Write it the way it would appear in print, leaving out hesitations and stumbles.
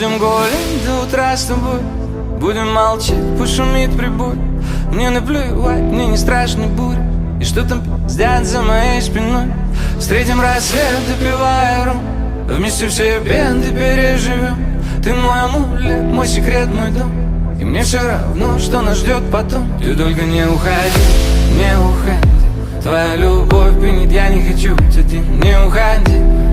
Будем гулять до утра с тобой, будем молчать, пусть шумит прибой. Мне наплевать, мне не страшны бури, и что там пиздят за моей спиной. Встретим рассвет, допивая ром, вместе все беды переживем. Ты мой амулет, мой секрет, мой дом, и мне все равно, что нас ждет потом. Ты только не уходи, не уходи. Твоя любовь пьянит, я не хочу, ты не уходи.